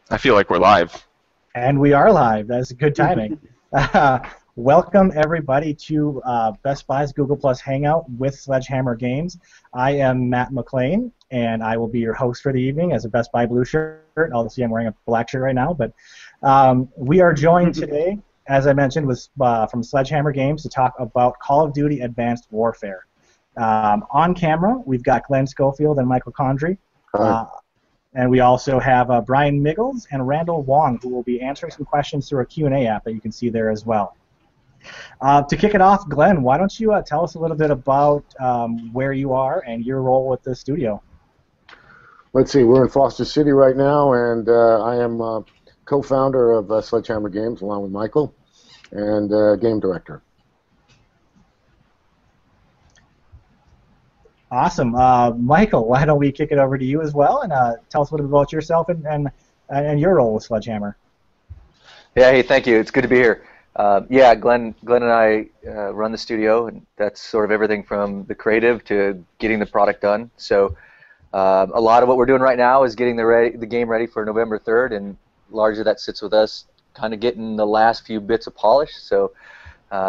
I feel like we're live. And we are live. That's good timing. Welcome, everybody, to Best Buy's Google+ Hangout with Sledgehammer Games. I am Matt McLean, and I will be your host for the evening as a Best Buy blue shirt. I'll see I'm wearing a black shirt right now. But we are joined today, as I mentioned, from Sledgehammer Games to talk about Call of Duty Advanced Warfare. On camera, we've got Glenn Schofield and Michael Condrey. And we also have Brian Miggles and Randall Wong, who will be answering some questions through a Q&A app that you can see there as well. To kick it off, Glenn, why don't you tell us a little bit about where you are and your role with the studio? Let's see, we're in Foster City right now, and I am co-founder of Sledgehammer Games along with Michael, and game director. Awesome. Michael, why don't we kick it over to you as well and tell us a little bit about yourself and your role with Sledgehammer. Yeah, hey, thank you. It's good to be here. Yeah, Glenn and I run the studio, and that's sort of everything from the creative to getting the product done. So a lot of what we're doing right now is getting the game ready for November 3rd, and largely that sits with us kind of getting the last few bits of polish. So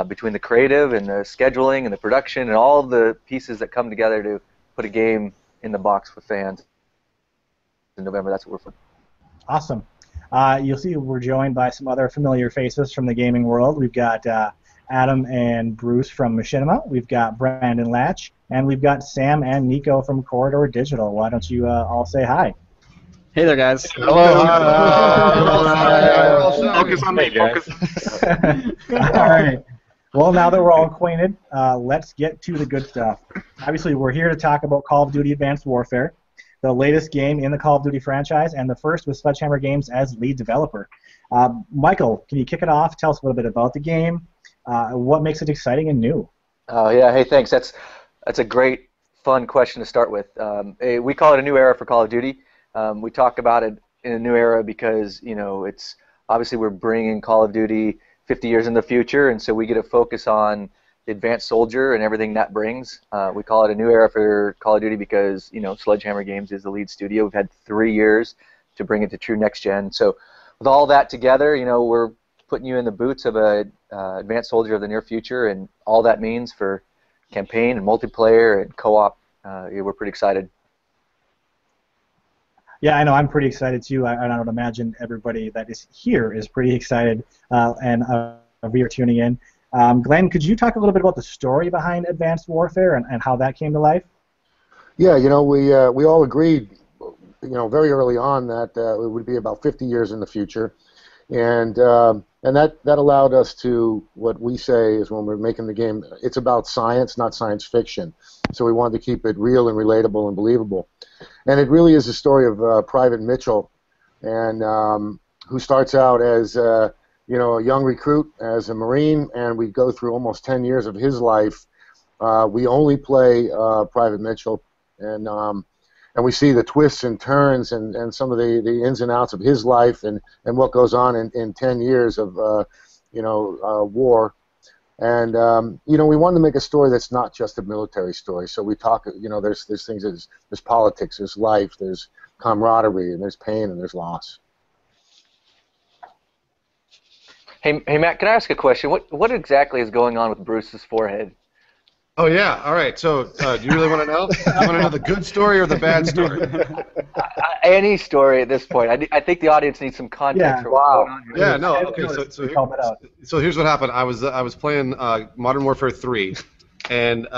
between the creative and the scheduling and the production and all the pieces that come together to put a game in the box for fans in November, that's what we're for. Awesome. You'll see we're joined by some other familiar faces from the gaming world. We've got Adam and Bruce from Machinima. We've got Brandon Latch, and we've got Sam and Nico from Corridor Digital. Why don't you all say hi? Hey there, guys. Hello. Focus on me, focus. All right. Well, now that we're all acquainted, let's get to the good stuff. Obviously, we're here to talk about Call of Duty Advanced Warfare, the latest game in the Call of Duty franchise, and the first with Sledgehammer Games as lead developer. Michael, can you kick it off? Tell us a little bit about the game. What makes it exciting and new? Oh yeah, hey, thanks. That's a great, fun question to start with. We call it a new era for Call of Duty. We talk about it in a new era because it's obviously we're bringing Call of Duty 50 years in the future, and so we get to focus on the advanced soldier and everything that brings. We call it a new era for Call of Duty because Sledgehammer Games is the lead studio. We've had 3 years to bring it to true next gen. So with all that together, we're putting you in the boots of a advanced soldier of the near future, and all that means for campaign and multiplayer and co-op. We're pretty excited. Yeah, I know. I'm pretty excited too. I would imagine everybody that is here is pretty excited, and we are tuning in. Glenn, could you talk a little bit about the story behind Advanced Warfare and how that came to life? Yeah, we all agreed, very early on that it would be about 50 years in the future, and that allowed us to, what we say is when we're making the game, it's about science, not science fiction. So we wanted to keep it real and relatable and believable. And it really is a story of Private Mitchell, and who starts out as a young recruit as a Marine, and we go through almost 10 years of his life. We only play Private Mitchell, and we see the twists and turns and some of the ins and outs of his life and what goes on in 10 years of war. And we wanted to make a story that's not just a military story. So we talk, there's things, there's politics, there's life, there's camaraderie, and there's pain, and there's loss. Hey Matt, can I ask a question? What exactly is going on with Bruce's forehead? Oh yeah, all right. So do you really want to know? You want to know the good story or the bad story? Any story at this point. I think the audience needs some context for what's going on here. Yeah, no, okay. So here's what happened. I was playing Modern Warfare 3, and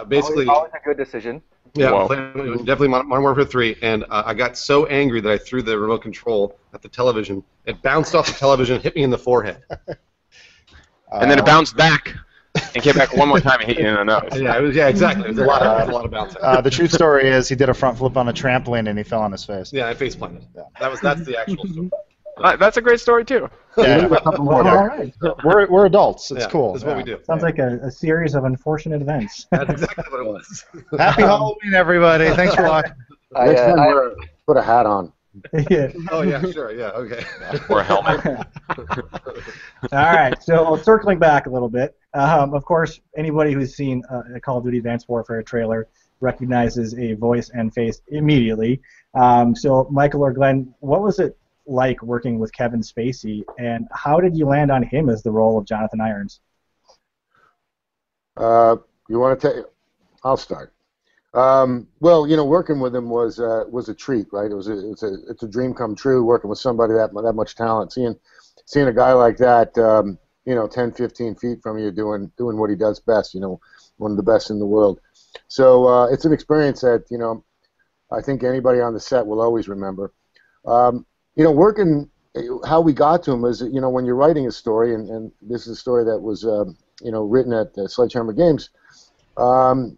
basically always a good decision. Yeah, definitely Modern Warfare 3, and I got so angry that I threw the remote control at the television. It bounced off the television, hit me in the forehead. And then it bounced back and came back one more time and hit you in the nose. Yeah, exactly. It was a lot of bouncing. The true story is he did a front flip on a trampoline and he fell on his face. Yeah, I face planted. Yeah. That's the actual story. That's a great story too. Yeah. All right. We're adults. It's cool. That's what we do. Sounds like a series of unfortunate events. That's exactly what it was. Happy Halloween, everybody. Thanks for watching. Next time, put a hat on. Yeah. Oh yeah, sure, yeah, okay. Or a helmet. All right, so circling back a little bit, of course, anybody who's seen a Call of Duty Advanced Warfare trailer recognizes a voice and face immediately. So, Michael or Glenn, what was it like working with Kevin Spacey, and how did you land on him as the role of Jonathan Irons? You want to take? I'll start. Well, working with him was a treat, right? It's a dream come true working with somebody that much talent. Seeing a guy like that, 10, 15 feet from you doing what he does best, one of the best in the world. So it's an experience that I think anybody on the set will always remember. Working, how we got to him is, when you're writing a story, and this is a story that was, written at Sledgehammer Games,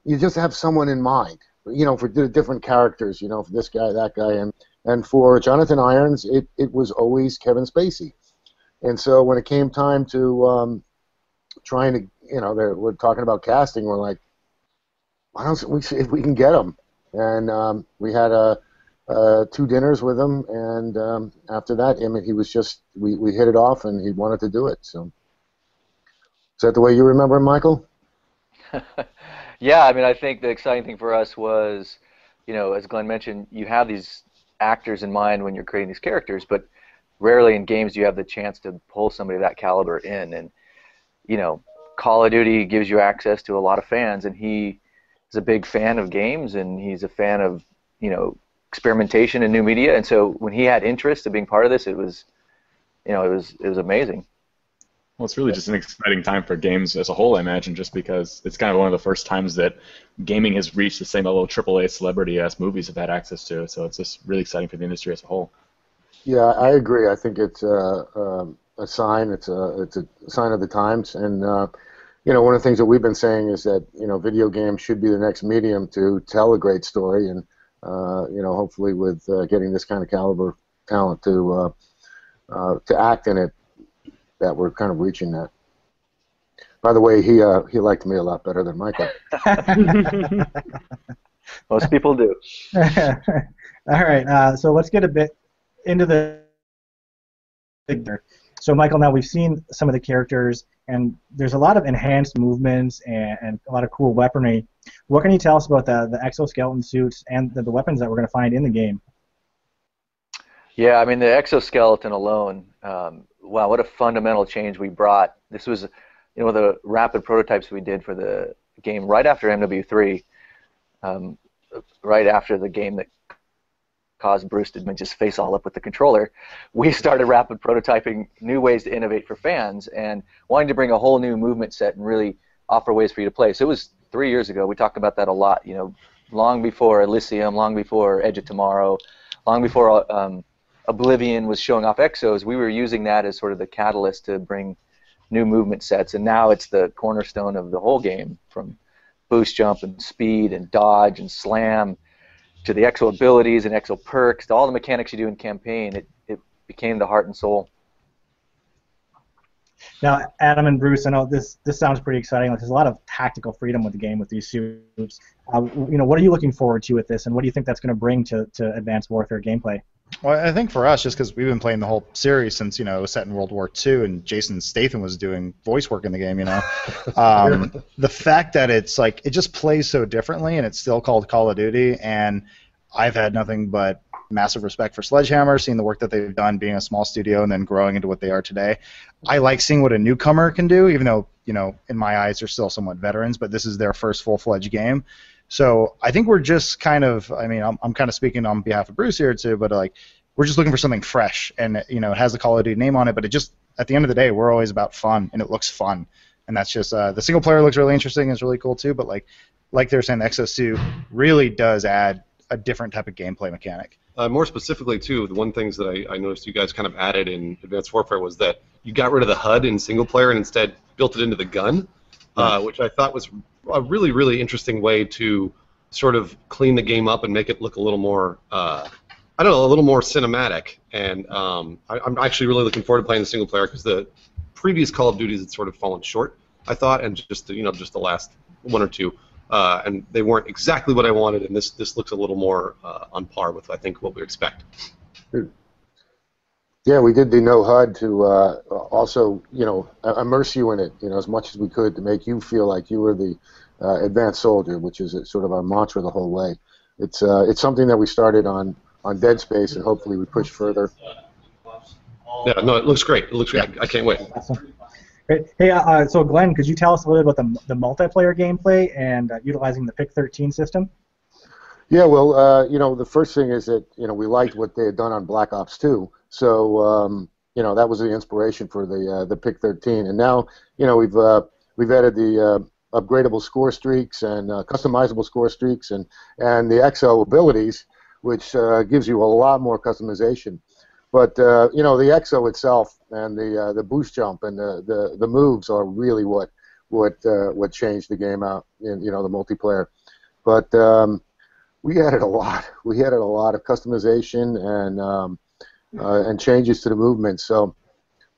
you just have someone in mind, for different characters, for this guy, that guy, and for Jonathan Irons, it was always Kevin Spacey. And so when it came time to trying to, we're talking about casting, we're like, why don't we see if we can get him? And we had 2 dinners with him, and after that, he was just, we hit it off, and he wanted to do it. So, is that the way you remember him, Michael? Yeah, I mean, I think the exciting thing for us was, as Glenn mentioned, you have these actors in mind when you're creating these characters, but rarely in games do you have the chance to pull somebody of that caliber in. And, Call of Duty gives you access to a lot of fans, and he is a big fan of games, and he's a fan of, experimentation in new media. And so when he had interest in being part of this, it was amazing. Well, it's really just an exciting time for games as a whole, I imagine, just because it's kind of one of the first times that gaming has reached the same level of AAA celebrity as movies have had access to. So it's just really exciting for the industry as a whole. Yeah, I agree. I think it's a sign. It's a sign of the times. And one of the things that we've been saying is that video games should be the next medium to tell a great story. And hopefully with getting this kind of caliber talent to act in it, that we're kind of reaching that. By the way, he liked me a lot better than Michael. Most people do. All right, so let's get a bit into the figure. So, Michael, now we've seen some of the characters, and there's a lot of enhanced movements and a lot of cool weaponry. What can you tell us about the exoskeleton suits and the weapons that we're going to find in the game? Yeah, I mean, the exoskeleton alone, wow, what a fundamental change we brought. This was, the rapid prototypes we did for the game right after MW3, right after the game that caused Bruce to just face all up with the controller. We started rapid prototyping new ways to innovate for fans and wanting to bring a whole new movement set and really offer ways for you to play. So it was 3 years ago. We talked about that a lot, long before Elysium, long before Edge of Tomorrow, long before Oblivion was showing off exos. We were using that as sort of the catalyst to bring new movement sets, and now it's the cornerstone of the whole game, from boost jump and speed and dodge and slam to the exo abilities and exo perks to all the mechanics you do in campaign. It became the heart and soul. Now, Adam and Bruce, I know this sounds pretty exciting. Like, there's a lot of tactical freedom with the game with these suits. What are you looking forward to with this, and what do you think that's going to bring to Advanced Warfare gameplay? Well, I think for us, just because we've been playing the whole series since, it was set in World War II, and Jason Statham was doing voice work in the game, the fact that it's like, it just plays so differently, and it's still called Call of Duty, and I've had nothing but massive respect for Sledgehammer, seeing the work that they've done, being a small studio, and then growing into what they are today. I like seeing what a newcomer can do, even though, in my eyes, they're still somewhat veterans, but this is their first full-fledged game. So I think we're just kind of, I'm kind of speaking on behalf of Bruce here too, but we're just looking for something fresh, and it has the Call of Duty name on it, but it just, at the end of the day, we're always about fun, and it looks fun, and that's just, the single player looks really interesting, it's really cool too, but like they're saying, the exosuit really does add a different type of gameplay mechanic. More specifically, too, the one things that I noticed you guys kind of added in Advanced Warfare was that you got rid of the HUD in single player and instead built it into the gun, which I thought was a really, really interesting way to sort of clean the game up and make it look a little more, a little more cinematic. And I'm actually really looking forward to playing the single player because the previous Call of Duties had sort of fallen short, I thought, and just the last one or two. And they weren't exactly what I wanted, and this looks a little more on par with, I think, what we expect. Yeah, we did the no HUD to also, immerse you in it, as much as we could to make you feel like you were the advanced soldier, which is sort of our mantra the whole way. It's something that we started on Dead Space, and hopefully we push further. Yeah, no, it looks great. It looks great. I can't wait. Awesome. Great. Hey, so Glenn, could you tell us a little bit about the multiplayer gameplay and utilizing the Pick 13 system? Yeah, well, the first thing is that we liked what they had done on Black Ops 2, so that was the inspiration for the Pick 13, and now we've added the upgradable score streaks and customizable score streaks and the EXO abilities, which gives you a lot more customization. But the EXO itself and the boost jump and the moves are really what changed the game out in the multiplayer. But we added a lot. We added a lot of customization and changes to the movement. So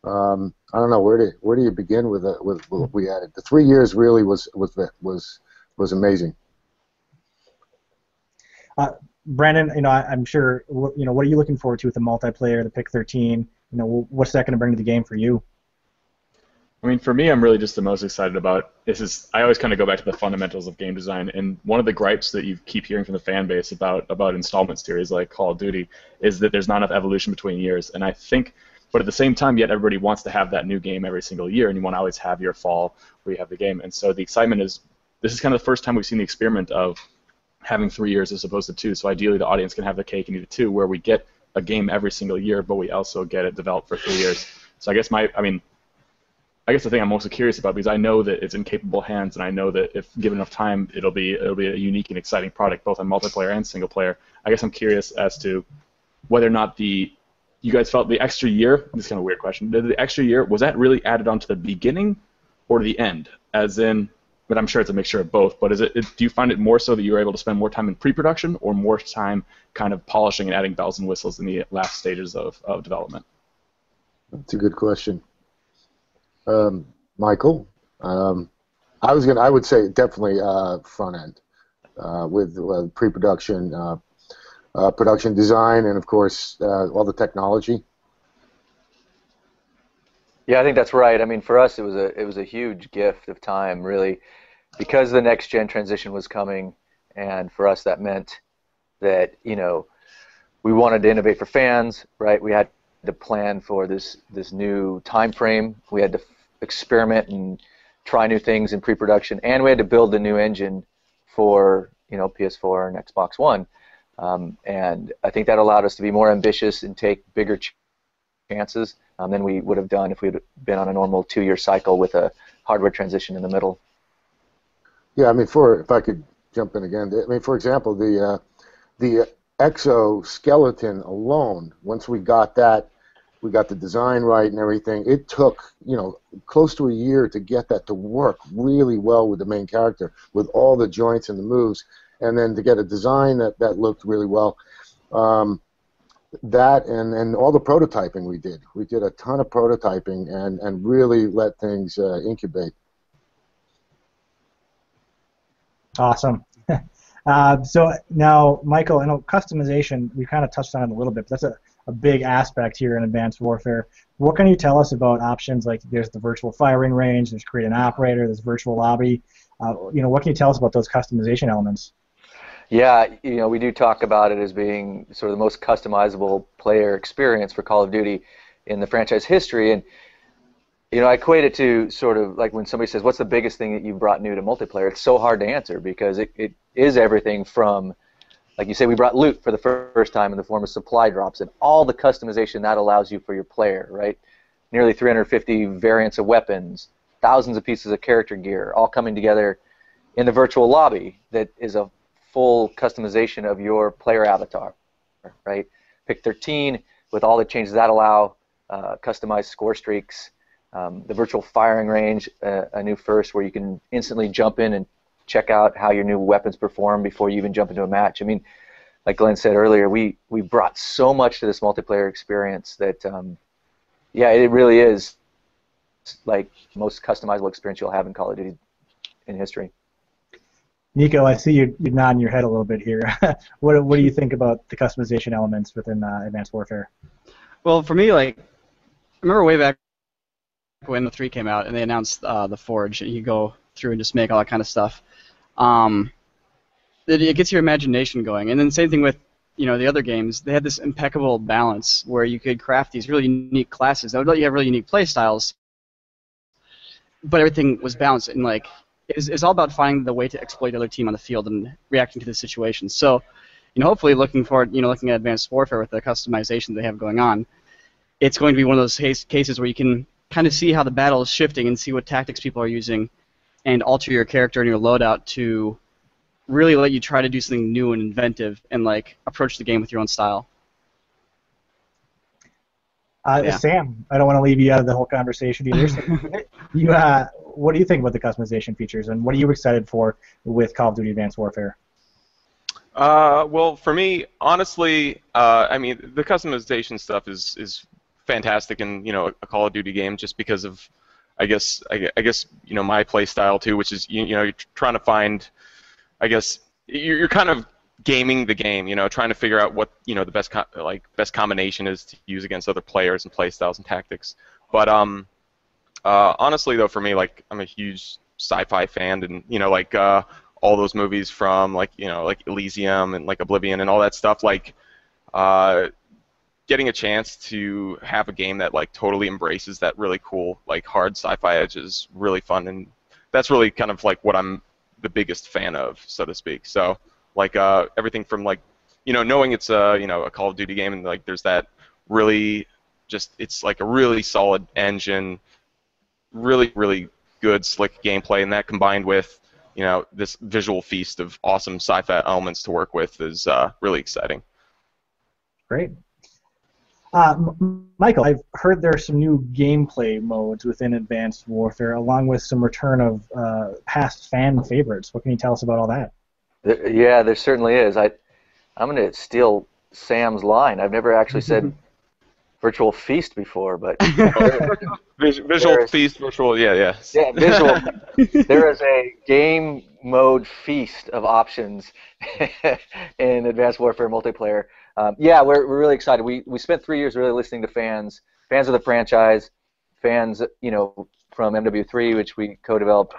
I don't know where do you begin with what we added. The 3 years really was amazing. Brandon, I'm sure, what are you looking forward to with the multiplayer, the Pick 13? What's that going to bring to the game for you? I mean, for me, I'm really just the most excited about I always kind of go back to the fundamentals of game design, and one of the gripes that you keep hearing from the fan base about installment series like Call of Duty is that there's not enough evolution between years, and I think, but at the same time, yet everybody wants to have that new game every single year, and you want to always have your fall where you have the game, and so the excitement is, this is kind of the first time we've seen the experiment of having 3 years as opposed to 2, so ideally the audience can have the cake and eat it too, where we get a game every single year, but we also get it developed for 3 years. So I guess the thing I'm most curious about, because I know that it's in capable hands, and I know that if given enough time, it'll be a unique and exciting product, both on multiplayer and single player. I guess I'm curious as to whether or not you guys felt the extra year. This is kind of a weird question. The extra year, was that really added on to the beginning or the end? As in, but I'm sure it's a mixture of both. But do you find it more so that you were able to spend more time in pre-production, or more time kind of polishing and adding bells and whistles in the last stages of development? That's a good question. Michael, I would say definitely front end with pre-production, production design, and of course all the technology. Yeah, I think that's right. I mean, for us, it was a huge gift of time, really, because the next gen transition was coming, and for us that meant that we wanted to innovate for fans, right? We had to plan for this new time frame. We had to experiment and try new things in pre-production, and we had to build a new engine for PS4 and Xbox One, and I think that allowed us to be more ambitious and take bigger chances than we would have done if we'd been on a normal 2-year cycle with a hardware transition in the middle. Yeah, I mean, if I could jump in again, I mean, for example, the exoskeleton alone, once we got that, we got the design right and everything, it took close to a year to get that to work really well with the main character, with all the joints and the moves, and then to get a design that looked really well. That and all the prototyping we did a ton of prototyping and really let things incubate. Awesome. So now, Michael, I know customization, we kind of touched on it a little bit, but that's a big aspect here in Advanced Warfare. What can you tell us about options like there's the virtual firing range, there's create an operator, there's virtual lobby? What can you tell us about those customization elements? Yeah, we do talk about it as being sort of the most customizable player experience for Call of Duty in the franchise history, and I equate it to sort of like when somebody says, what's the biggest thing that you brought new to multiplayer? It's so hard to answer because it is everything from, like you say, we brought loot for the first time in the form of supply drops and all the customization that allows you for your player, right? Nearly 350 variants of weapons, thousands of pieces of character gear, all coming together in the virtual lobby that is a full customization of your player avatar, right? Pick 13 with all the changes that allow, customized score streaks, the virtual firing range, a new first where you can instantly jump in and check out how your new weapons perform before you even jump into a match. I mean, like Glenn said earlier, we brought so much to this multiplayer experience that, yeah, it really is like the most customizable experience you'll have in Call of Duty in history. Nico, I see you nodding your head a little bit here. What do you think about the customization elements within Advanced Warfare? Well, for me, like, I remember way back when the 3 came out and they announced the Forge, and you go through and just make all that kind of stuff. It gets your imagination going, and then same thing with the other games, they had this impeccable balance where you could craft these really unique classes that would let you have really unique play styles, but everything was balanced, and like it's all about finding the way to exploit the other team on the field and reacting to the situation. So, hopefully looking forward, looking at Advanced Warfare with the customization they have going on, it's going to be one of those cases where you can kind of see how the battle is shifting and see what tactics people are using and alter your character and your loadout to really let you try to do something new and inventive and like approach the game with your own style. Sam, I don't want to leave you out of the whole conversation either. So what do you think about the customization features, and what are you excited for with Call of Duty Advanced Warfare? Well, for me, honestly, I mean, the customization stuff is fantastic in a Call of Duty game, just because of, I guess my play style too, which is you're trying to find, I guess you're kind of gaming the game, trying to figure out what the best combination is to use against other players and play styles and tactics. But honestly, though, for me, like, I'm a huge sci-fi fan, and all those movies from like Elysium and like Oblivion and all that stuff, like getting a chance to have a game that like totally embraces that really cool like hard sci-fi edge is really fun, and that's really kind of like what I'm the biggest fan of, so to speak. So like everything from like knowing it's a Call of Duty game, and like there's that really just, it's like a really solid engine, really good slick gameplay, and that combined with this visual feast of awesome sci-fi elements to work with is really exciting. Great. Michael, I've heard there are some new gameplay modes within Advanced Warfare, along with some return of past fan favorites. What can you tell us about all that? Yeah, there certainly is. I'm going to steal Sam's line. I've never actually said virtual feast before, but visual feast, virtual, yeah, visual. There is a game mode feast of options in Advanced Warfare multiplayer. Yeah, we're really excited. We spent 3 years really listening to fans of the franchise, fans from MW3, which we co-developed,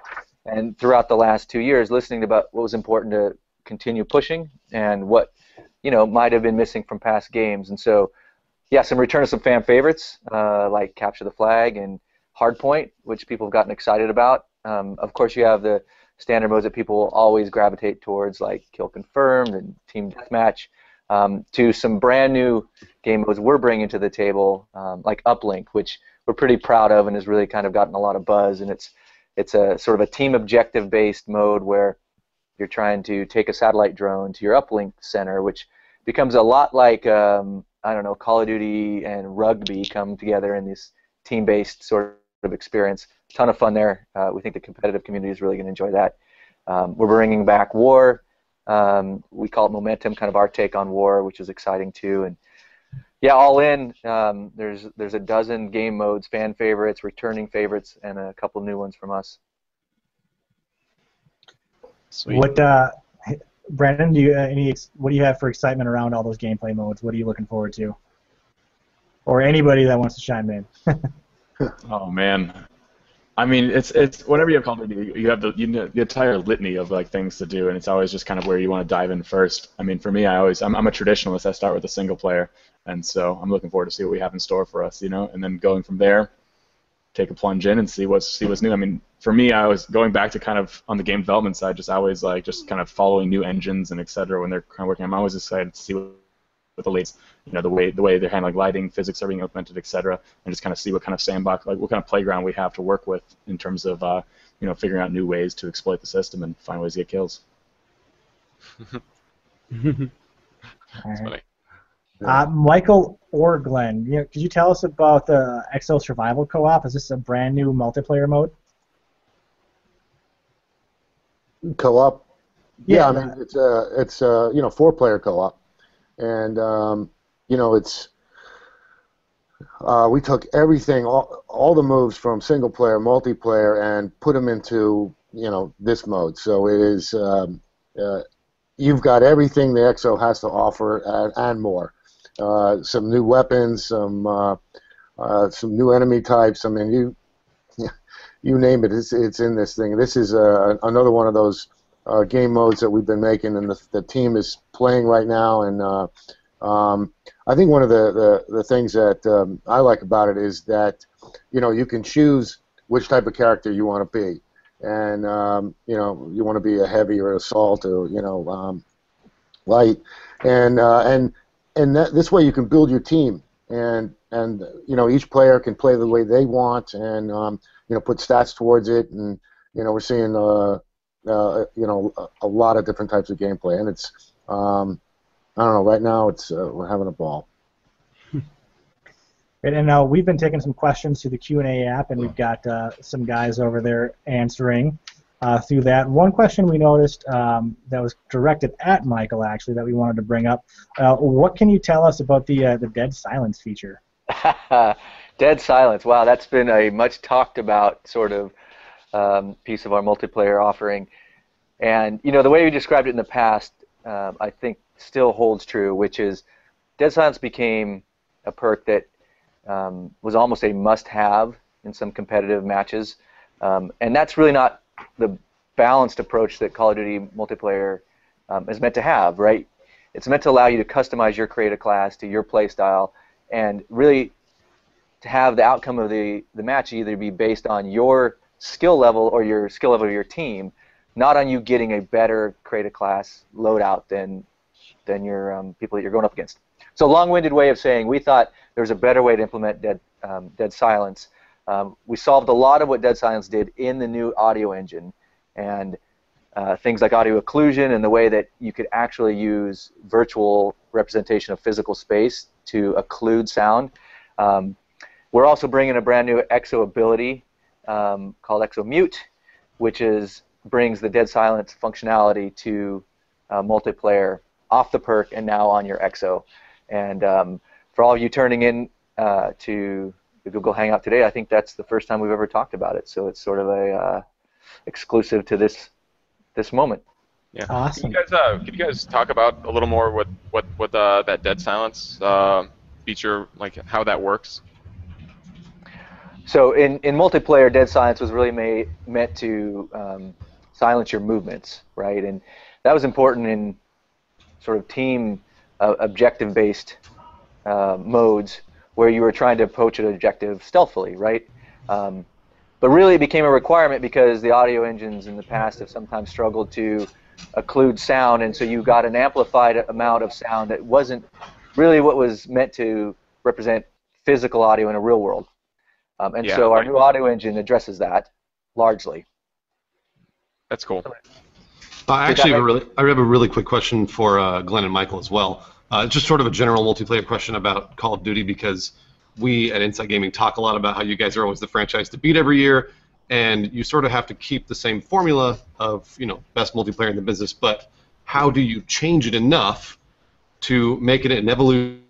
and throughout the last 2 years listening about what was important to continue pushing and what might have been missing from past games. And so, yeah, some return of some fan favorites like Capture the Flag and Hardpoint, which people have gotten excited about. Of course, you have the standard modes that people always gravitate towards, like Kill Confirmed and Team Deathmatch, to some brand new game modes we're bringing to the table, like Uplink, which we're pretty proud of and has really kind of gotten a lot of buzz. And it's a sort of a team objective-based mode where you're trying to take a satellite drone to your uplink center, which becomes a lot like Call of Duty and rugby come together in this team-based sort of experience. Ton of fun there. We think the competitive community is really going to enjoy that. We're bringing back War. We call it Momentum, kind of our take on War, which is exciting too. And yeah, all in, there's a dozen game modes, fan favorites, returning favorites, and a couple new ones from us. Sweet. What, Brandon? What do you have for excitement around all those gameplay modes? What are you looking forward to? Or anybody that wants to chime in. Oh man, I mean, it's whatever you have Call of Duty, you have the entire litany of like things to do, and it's always just kind of where you want to dive in first. I mean, for me, I'm a traditionalist. I start with a single player, and so I'm looking forward to see what we have in store for us, and then going from there, take a plunge in and see what's new. I mean, for me, I was going back to kind of on the game development side, just always like just kind of following new engines and etc. when they're kind of working. I'm always excited to see what the latest, the way they're handling lighting, physics are being implemented, etc. And just kind of see what kind of sandbox, like what kind of playground we have to work with in terms of figuring out new ways to exploit the system and find ways to get kills. That's funny. Michael or Glenn, could you tell us about the Exo Survival Co-op? Is this a brand new multiplayer mode? Co-op? Yeah, I mean it's 4-player co-op, and it's we took everything, all the moves from single player, multiplayer, and put them into this mode. So it is you've got everything the Exo has to offer and more. Some new weapons, some new enemy types. I mean, you name it, it's in this thing. This is another one of those game modes that we've been making, and the team is playing right now. And I think one of the things that I like about it is that you can choose which type of character you want to be, and you want to be a heavy or assault or light, and this way you can build your team, and each player can play the way they want, and put stats towards it, and we're seeing a lot of different types of gameplay, and it's I don't know, right now it's we're having a ball. And we've been taking some questions through the Q&A app, and we've got some guys over there answering through that. One question we noticed that was directed at Michael, actually, that we wanted to bring up. What can you tell us about the dead silence feature? Dead silence. Wow, that's been a much talked about sort of piece of our multiplayer offering. And the way we described it in the past, I think still holds true, which is dead silence became a perk that was almost a must-have in some competitive matches, and that's really not the balanced approach that Call of Duty multiplayer is meant to have, right? It's meant to allow you to customize your creator class to your play style, and really to have the outcome of the match either be based on your skill level or your skill level of your team, not on you getting a better creator class loadout than your people that you're going up against. So long-winded way of saying we thought there was a better way to implement dead silence. We solved a lot of what dead silence did in the new audio engine, and things like audio occlusion and the way that you could actually use virtual representation of physical space to occlude sound. We're also bringing a brand new EXO ability called EXO Mute, which brings the dead silence functionality to multiplayer off the perk and now on your EXO. And for all of you turning in to the Google Hangout today, I think that's the first time we've ever talked about it. So it's sort of a exclusive to this moment. Yeah. Awesome. Could you guys talk about a little more what that dead silence feature, like how that works? So in multiplayer, dead silence was really meant to silence your movements, right? And that was important in sort of team objective-based modes where you were trying to approach an objective stealthily, right? But really it became a requirement because the audio engines in the past have sometimes struggled to occlude sound, and so you got an amplified amount of sound that wasn't really what was meant to represent physical audio in a real world. So our new audio engine addresses that largely. That's cool. I actually have a really quick question for Glenn and Michael as well. Just sort of a general multiplayer question about Call of Duty, because we at Inside Gaming talk a lot about how you guys are always the franchise to beat every year, and you sort of have to keep the same formula of best multiplayer in the business. But how do you change it enough to make it an evolution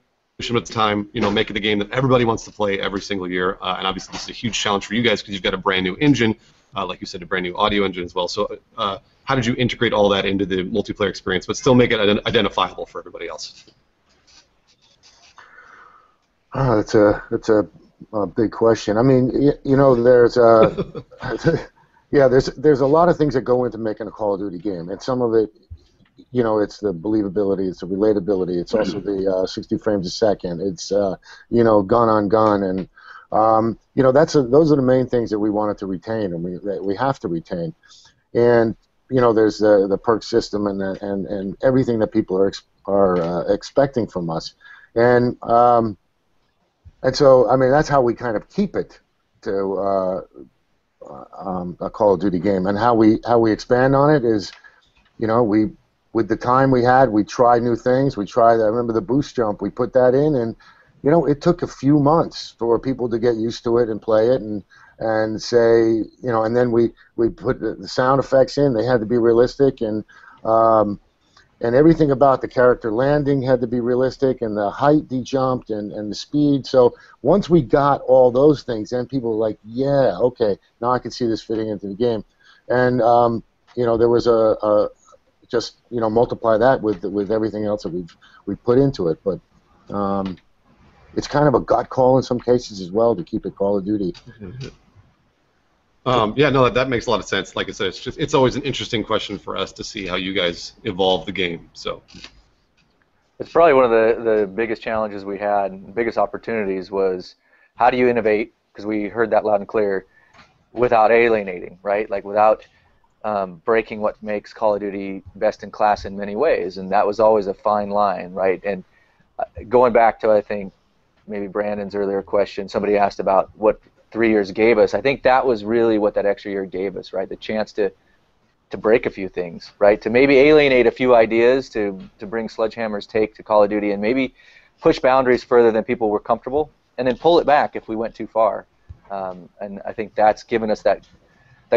with time? Make it a game that everybody wants to play every single year. And obviously, this is a huge challenge for you guys because you've got a brand new engine, like you said, a brand new audio engine as well. So how did you integrate all that into the multiplayer experience, but still make it identifiable for everybody else? That's a big question. I mean, there's there's a lot of things that go into making a Call of Duty game, and some of it, it's the believability, it's the relatability, it's also the 60 frames a second, it's gun on gun, and those are the main things that we wanted to retain, and we have to retain, and there's the perk system and everything that people are expecting from us, and so I mean that's how we kind of keep it to a Call of Duty game, and how we expand on it is, with the time we had, we tried new things. I remember the boost jump. We put that in, and it took a few months for people to get used to it and play it, and say, and then we put the sound effects in. They had to be realistic, and everything about the character landing had to be realistic, and the height he jumped, and the speed. So once we got all those things, then people were like, yeah, okay, now I can see this fitting into the game, and there was just multiply that with everything else that we've put into it, but it's kind of a gut call in some cases as well to keep it Call of Duty. Yeah, no, that makes a lot of sense. Like I said, it's always an interesting question for us to see how you guys evolve the game. So It's probably one of the biggest challenges we had, and biggest opportunities was how do you innovate? Because we heard that loud and clear, without alienating, right? Like without breaking what makes Call of Duty best in class in many ways, and that was always a fine line, right? And going back to, I think, maybe Brandon's earlier question, somebody asked about what 3 years gave us. I think that was really what that extra year gave us, right? The chance to break a few things, right? To maybe alienate a few ideas, to bring Sledgehammer's take to Call of Duty, and maybe push boundaries further than people were comfortable, and then pull it back if we went too far. And I think that's given us that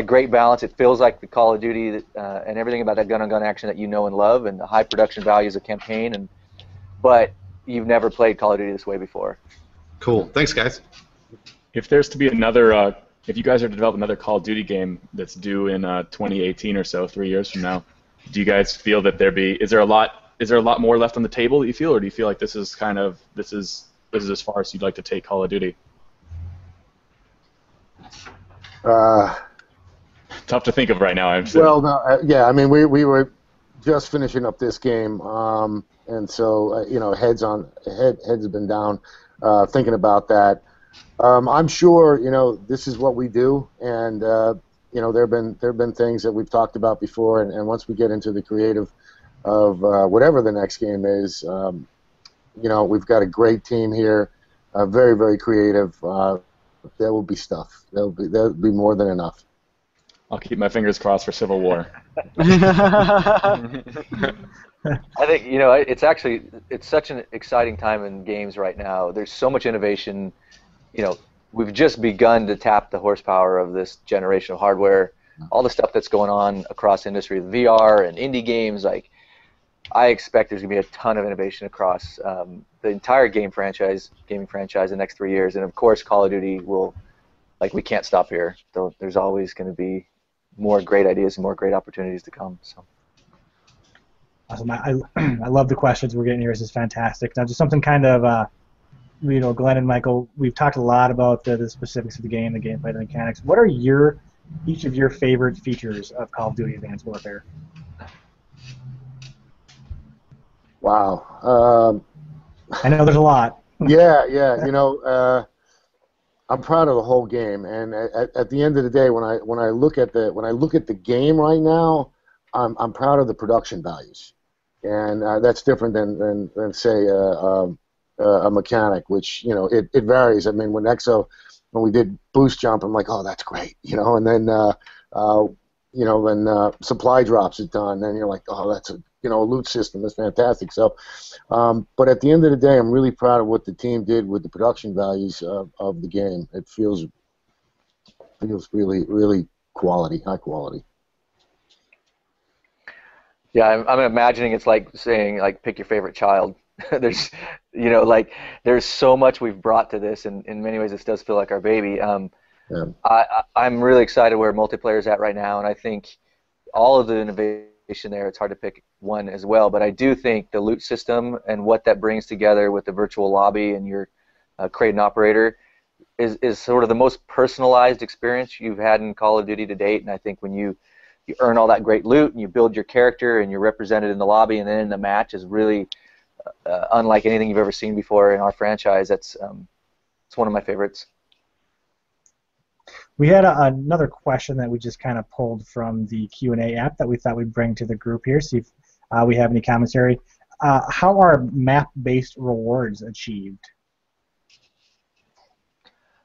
great balance. It feels like the Call of Duty and everything about that gun-on-gun action that you know and love, and the high production values of campaign, but you've never played Call of Duty this way before. cool. Thanks, guys. If there's to be another, if you guys are to develop another Call of Duty game that's due in 2018 or so, 3 years from now, do you guys feel that is there a lot more left on the table that you feel, or do you feel like this is as far as you'd like to take Call of Duty? Tough to think of right now. Well, no, yeah, I mean, we were just finishing up this game, and so you know, heads have been down thinking about that. I'm sure, you know, this is what we do, and you know, there've been things that we've talked about before, and once we get into the creative of whatever the next game is, you know, we've got a great team here, very, very creative. There will be stuff. There'll be more than enough. I'll keep my fingers crossed for Civil War. I think, you know, it's such an exciting time in games right now. There's so much innovation. You know, we've just begun to tap the horsepower of this generation of hardware. All the stuff that's going on across industry, VR and indie games, like I expect there's gonna be a ton of innovation across the entire gaming franchise the next 3 years, and of course Call of Duty will, like, we can't stop here. There's always going to be more great ideas and more great opportunities to come. So. Awesome. I love the questions we're getting here. This is fantastic. Now, just something kind of, you know, Glenn and Michael, we've talked a lot about the specifics of the game, the gameplay, the mechanics. What are each of your favorite features of Call of Duty Advanced Warfare? Wow. I know there's a lot. Yeah, you know, I'm proud of the whole game, and at the end of the day, when I look at the game right now, I'm proud of the production values, and that's different than say a mechanic, which, you know, it varies. I mean, when we did boost jump, I'm like, oh, that's great, you know, and then you know, when supply drops is done, then you're like, oh, that's a loot system. That's fantastic. So, but at the end of the day, I'm really proud of what the team did with the production values of the game. It feels really, really high quality. Yeah, I'm imagining it's like saying, like, pick your favorite child. There's, you know, like, there's so much we've brought to this, and in many ways this does feel like our baby. Yeah. I'm really excited where multiplayer is at right now, and I think all of the innovation there, it's hard to pick one as well, but I do think the loot system and what that brings together with the virtual lobby and your crate and operator is sort of the most personalized experience you've had in Call of Duty to date. And I think when you earn all that great loot and you build your character and you're represented in the lobby and then in the match is really unlike anything you've ever seen before in our franchise. It's one of my favorites. We had another question that we just kind of pulled from the Q&A app that we thought we'd bring to the group here, see if we have any commentary. How are map-based rewards achieved?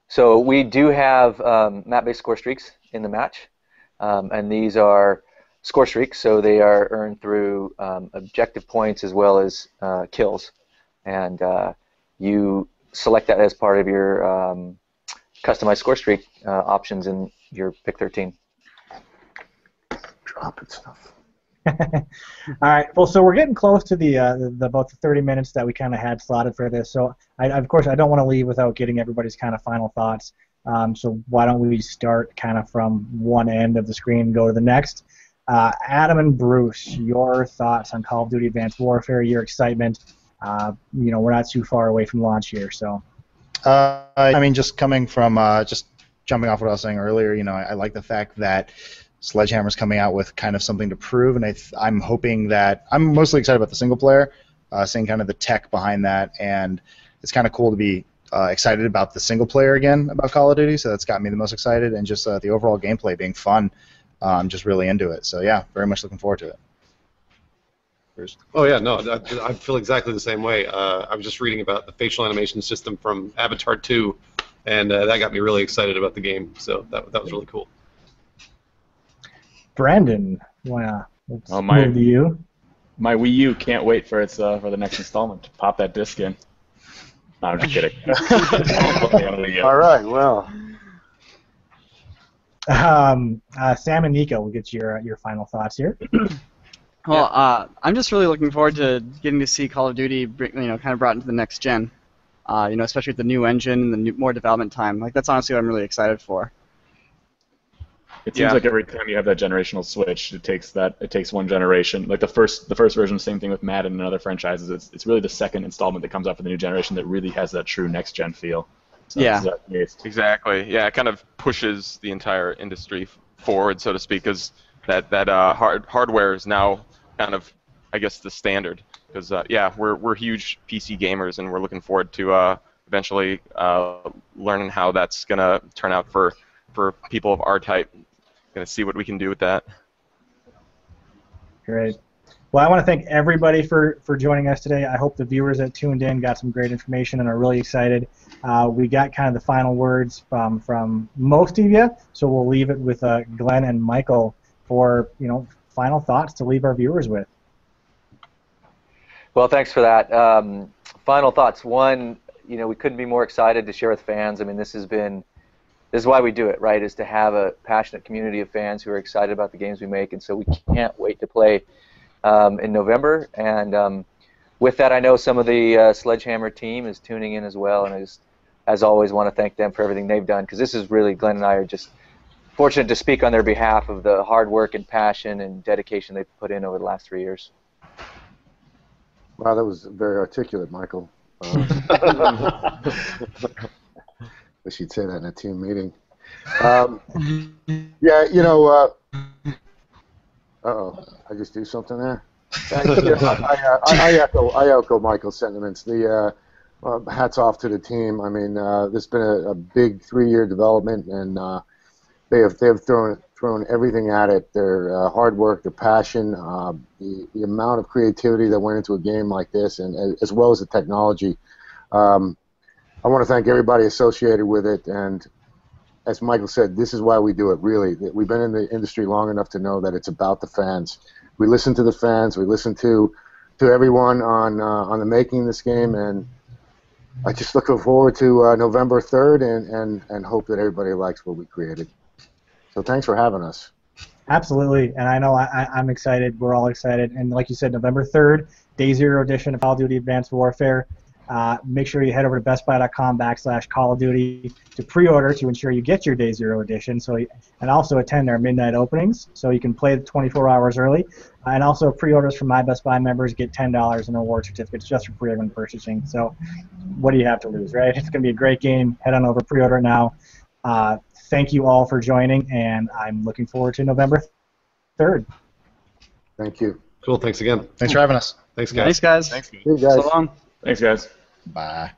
So we do have map-based score streaks in the match, and these are score streaks, so they are earned through objective points as well as kills, and you select that as part of your customized score streak options in your pick 13. Dropping stuff. All right. Well, so we're getting close to the about the 30 minutes that we kind of had slotted for this. So, of course, I don't want to leave without getting everybody's kind of final thoughts. So why don't we start kind of from one end of the screen and go to the next? Adam and Bruce, your thoughts on Call of Duty Advanced Warfare, your excitement. You know, we're not too far away from launch here, so. I mean, just coming from just jumping off what I was saying earlier, I like the fact that Sledgehammer's coming out with kind of something to prove, and I'm hoping that I'm mostly excited about the single player, seeing kind of the tech behind that, and it's kind of cool to be excited about the single player again about Call of Duty, so that's got me the most excited, and just the overall gameplay being fun. I'm just really into it, so yeah, very much looking forward to it. Oh yeah, no, I feel exactly the same way. I was just reading about the facial animation system from Avatar 2, and that got me really excited about the game. So that was really cool. Brandon, let's move to you. My Wii U can't wait for for the next installment to pop that disc in. No, I'm just kidding. All right, well. Sam and Nico, we'll get your final thoughts here. Well, I'm just really looking forward to getting to see Call of Duty, kind of brought into the next gen. Especially with the new engine and the more development time. Like that's honestly what I'm really excited for. It seems like every time you have that generational switch, it takes one generation. Like the first version, same thing with Madden and other franchises. It's really the second installment that comes out for the new generation that really has that true next gen feel. So yeah. Exactly. Yeah, it kind of pushes the entire industry forward, so to speak, because that hardware is now kind of, I guess, the standard. Because we're huge PC gamers, and we're looking forward to eventually learning how that's gonna turn out for people of our type. Gonna see what we can do with that. Great. Well, I want to thank everybody for joining us today. I hope the viewers that tuned in got some great information and are really excited. We got kind of the final words from most of you, so we'll leave it with Glenn and Michael for final thoughts to leave our viewers with. Well, thanks for that. Final thoughts. One, we couldn't be more excited to share with fans. I mean, this is why we do it, right? Is to have a passionate community of fans who are excited about the games we make, and so we can't wait to play in November. And with that, I know some of the Sledgehammer team is tuning in as well, and I just, as always, want to thank them for everything they've done, because this is really, Glenn and I are just fortunate to speak on their behalf of the hard work and passion and dedication they've put in over the last 3 years. Wow, that was very articulate, Michael. Wish you'd say that in a team meeting. Uh-oh, I just do something there? I echo Michael's sentiments. The hats off to the team. I mean, this has been a big 3-year development, and they have thrown everything at it. Their hard work, their passion, the amount of creativity that went into a game like this, and as well as the technology. I want to thank everybody associated with it, and as Michael said, this is why we do it, really. We've been in the industry long enough to know that it's about the fans. We listen to the fans, we listen to everyone on the making of this game, and I just look forward to November 3rd and hope that everybody likes what we created. So thanks for having us. Absolutely, and I know I'm excited. We're all excited, and like you said, November 3rd, Day Zero edition of Call of Duty Advanced Warfare. Make sure you head over to bestbuy.com/Call of Duty to pre-order to ensure you get your Day Zero edition. And also attend their midnight openings, so you can play 24 hours early. And also pre-orders from My Best Buy members get $10 in reward certificates just for pre-order purchasing. So what do you have to lose, right? It's going to be a great game. Head on over, pre-order now. Thank you all for joining, and I'm looking forward to November 3rd. Thank you. Cool. Thanks again. Thanks for having us. Thanks, guys. Thanks, guys. See you guys. So long. Thanks, guys. Bye.